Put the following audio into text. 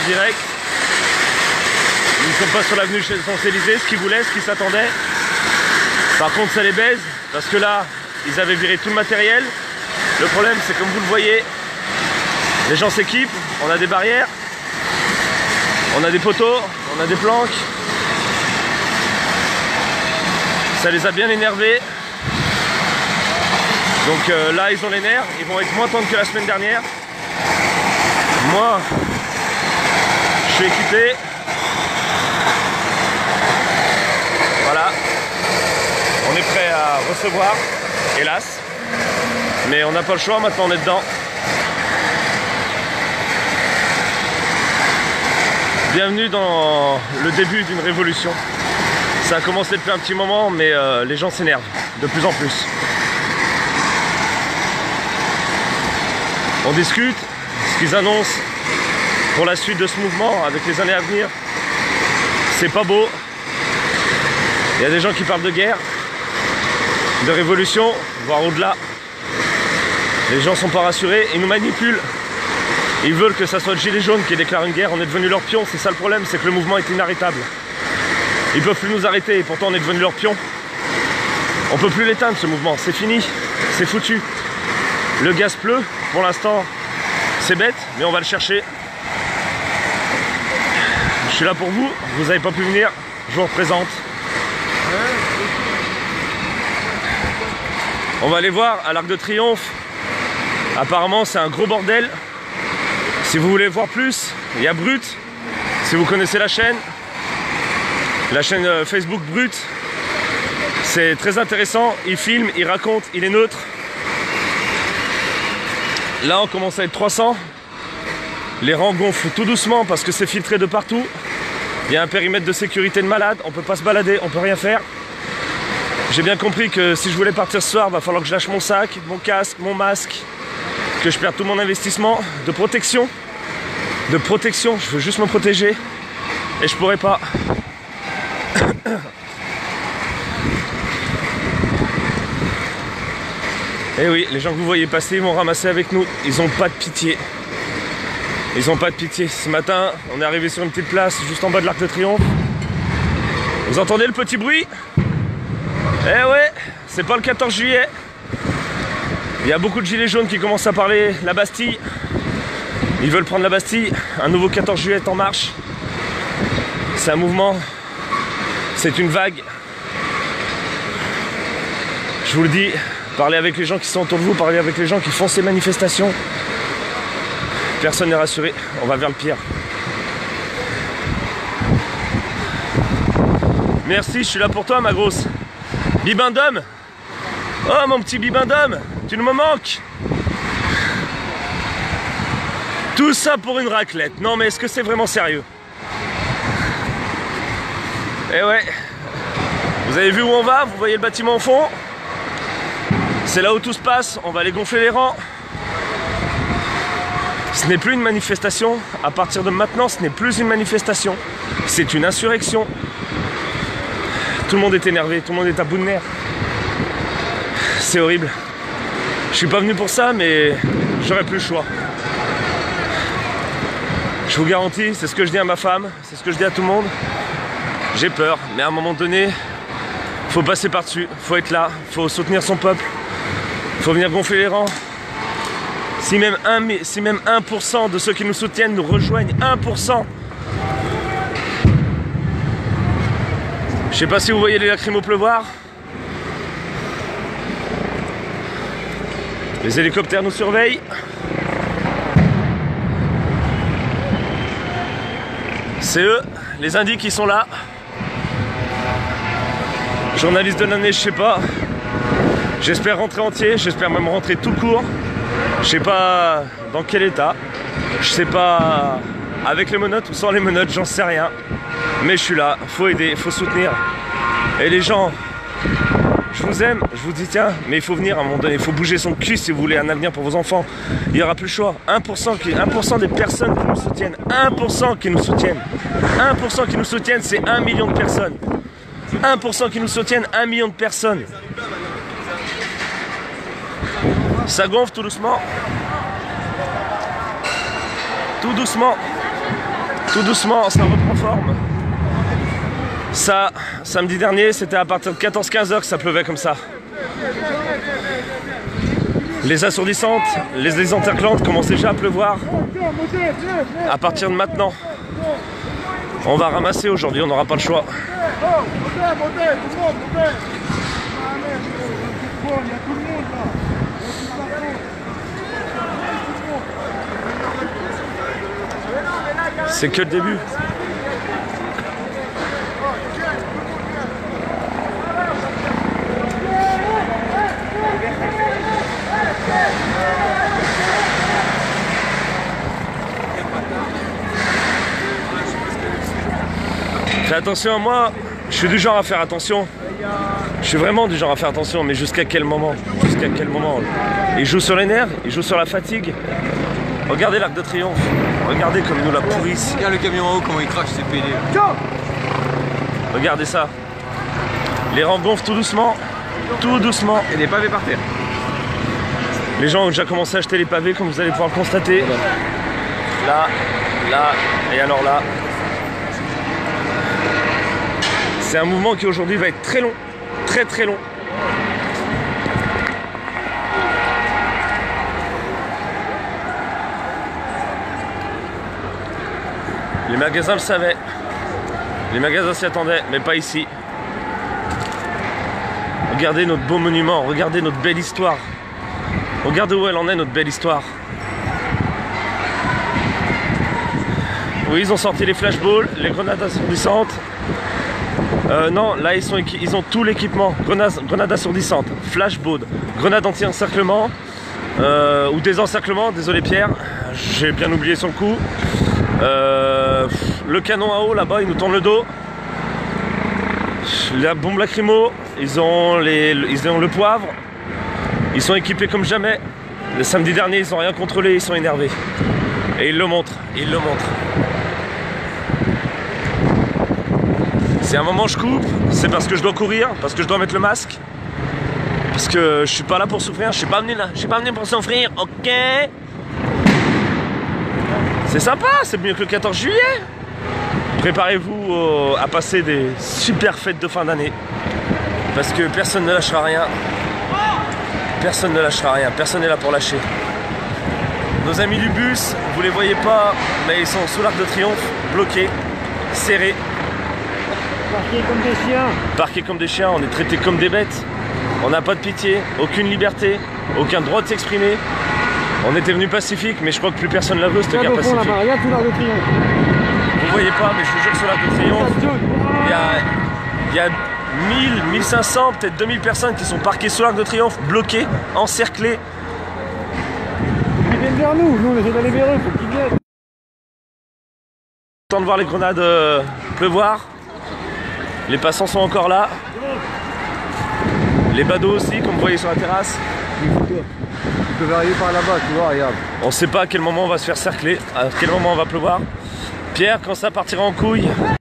direct. Ils ne sont pas sur l'avenue Champs-Élysées, ce qu'ils voulaient, ce qu'ils s'attendaient. Par contre, ça les baise, parce que là, ils avaient viré tout le matériel. Le problème, c'est comme vous le voyez, les gens s'équipent, on a des barrières, on a des poteaux, on a des planques. Ça les a bien énervés. Donc là, ils ont les nerfs, ils vont être moins tendres que la semaine dernière. Moi, je suis équipé. Voilà. On est prêt à recevoir, hélas. Mais on n'a pas le choix, maintenant on est dedans. Bienvenue dans le début d'une révolution. Ça a commencé depuis un petit moment, mais les gens s'énervent de plus en plus. On discute, ce qu'ils annoncent pour la suite de ce mouvement avec les années à venir. C'est pas beau. Il y a des gens qui parlent de guerre, de révolution, voire au-delà. Les gens sont pas rassurés, ils nous manipulent. Ils veulent que ça soit le gilet jaune qui déclare une guerre. On est devenu leur pion, c'est ça le problème, c'est que le mouvement est inarrêtable. Ils peuvent plus nous arrêter et pourtant on est devenu leur pion. On peut plus l'éteindre ce mouvement, c'est fini, c'est foutu. Le gaz pleut, pour l'instant c'est bête, mais on va le chercher. Je suis là pour vous, vous n'avez pas pu venir, je vous représente. On va aller voir à l'Arc de Triomphe. Apparemment c'est un gros bordel. Si vous voulez voir plus, il y a Brut. Si vous connaissez la chaîne Facebook Brut. C'est très intéressant, il filme, il raconte, il est neutre. Là on commence à être 300. Les rangs gonflent tout doucement parce que c'est filtré de partout. Il y a un périmètre de sécurité de malade, on peut pas se balader, on peut rien faire. J'ai bien compris que si je voulais partir ce soir, il va falloir que je lâche mon sac, mon casque, mon masque, que je perde tout mon investissement de protection. De protection, je veux juste me protéger et je pourrais pas. Et oui, les gens que vous voyez passer, ils vont ramasser avec nous. Ils ont pas de pitié. Ils ont pas de pitié. Ce matin, on est arrivé sur une petite place juste en bas de l'Arc de Triomphe. Vous entendez le petit bruit? Eh ouais, c'est pas le 14 juillet. Il y a beaucoup de gilets jaunes qui commencent à parler la Bastille. Ils veulent prendre la Bastille. Un nouveau 14 juillet est en marche. C'est un mouvement. C'est une vague. Je vous le dis, parlez avec les gens qui sont autour de vous, parlez avec les gens qui font ces manifestations. Personne n'est rassuré. On va vers le pire. Merci, je suis là pour toi, ma grosse. Bibendum. Oh, mon petit Bibendum, tu nous me manques. Tout ça pour une raclette. Non, mais est-ce que c'est vraiment sérieux? Eh ouais. Vous avez vu où on va? Vous voyez le bâtiment au fond? C'est là où tout se passe. On va aller gonfler les rangs. Ce n'est plus une manifestation. À partir de maintenant, ce n'est plus une manifestation. C'est une insurrection. Tout le monde est énervé. Tout le monde est à bout de nerfs. C'est horrible. Je suis pas venu pour ça, mais j'aurais plus le choix. Je vous garantis, c'est ce que je dis à ma femme, c'est ce que je dis à tout le monde. J'ai peur, mais à un moment donné, faut passer par-dessus, faut être là, faut soutenir son peuple, faut venir gonfler les rangs. Si même 1% de ceux qui nous soutiennent nous rejoignent, 1%. Je sais pas si vous voyez les lacrymos pleuvoir. Les hélicoptères nous surveillent. C'est eux, les Indies qui sont là. Journaliste de l'année, je sais pas. J'espère rentrer entier, j'espère même rentrer tout court. Je sais pas dans quel état. Je sais pas avec les menottes ou sans les menottes, j'en sais rien. Mais je suis là, faut aider, faut soutenir. Et les gens, je vous aime, je vous dis tiens, mais il faut venir à un moment donné, il faut bouger son cul si vous voulez un avenir pour vos enfants. Il n'y aura plus le choix. 1% des personnes qui nous soutiennent, 1% qui nous soutiennent. 1% qui nous soutiennent, c'est 1 million de personnes. 1% qui nous soutiennent, 1 million de personnes. Ça gonfle tout doucement. Tout doucement. Tout doucement, ça reprend forme. Ça, samedi dernier, c'était à partir de 14-15 heures que ça pleuvait comme ça. Les assourdissantes, les interclantes commencent déjà à pleuvoir. À partir de maintenant, on va ramasser aujourd'hui, on n'aura pas le choix. C'est que le début. Fais attention à moi, je suis du genre à faire attention. Je suis vraiment du genre à faire attention, mais jusqu'à quel moment? Jusqu'à quel moment? Il joue sur les nerfs, il joue sur la fatigue. Regardez l'Arc de Triomphe, regardez comme nous la pourrissent. Regarde le camion en haut, comment il crache, c'est pédé. Regardez ça. Les rangs gonflent tout doucement, tout doucement. Et des pavés par terre. Les gens ont déjà commencé à acheter les pavés, comme vous allez pouvoir le constater. Là, là, et alors là. C'est un mouvement qui aujourd'hui va être très long, très très long. Les magasins le savaient, les magasins s'y attendaient, mais pas ici. Regardez notre beau monument, regardez notre belle histoire. Regardez où elle en est, notre belle histoire. Oui, ils ont sorti les flashballs, les grenades assourdissantes. Non, là ils ont tout l'équipement. Grenades assourdissantes, flashball, grenades anti-encerclement ou désencerclement, désolé Pierre, j'ai bien oublié sur le coup. Le canon à eau là-bas, il nous tourne le dos. La bombe lacrymo, ils ont le poivre. Ils sont équipés comme jamais. Le samedi dernier, ils n'ont rien contrôlé, ils sont énervés. Et ils le montrent, ils le montrent. Si à un moment je coupe, c'est parce que je dois courir, parce que je dois mettre le masque. Parce que je suis pas là pour souffrir, je suis pas venu là, je suis pas venu pour souffrir, ok? C'est sympa, c'est mieux que le 14 juillet. Préparez-vous à passer des super fêtes de fin d'année. Parce que personne ne lâchera rien. Personne ne lâchera rien, personne n'est là pour lâcher. Nos amis du bus, vous les voyez pas, mais ils sont sous l'Arc de Triomphe, bloqués, serrés. Parqués comme des chiens. Parqués comme des chiens, on est traités comme des bêtes. On n'a pas de pitié, aucune liberté, aucun droit de s'exprimer. On était venu pacifique, mais je crois que plus personne la veut, cette guerre pacifique. Regarde tout l'Arc de Triomphe. Vous voyez pas, mais je vous jure que sur l'Arc de Triomphe, il y a 1000, 1500, peut-être 2000 personnes qui sont parquées sur l'Arc de Triomphe, bloquées, encerclées. Ils viennent vers nous, nous on essaie d'aller vers eux, faut qu'ils viennent. Temps de voir les grenades pleuvoir. Les passants sont encore là. Les badauds aussi, comme vous voyez sur la terrasse. Tu peux arriver par là-bas, tu vois, regarde. On sait pas à quel moment on va se faire cercler, à quel moment on va pleuvoir. Pierre, quand ça partira en couille,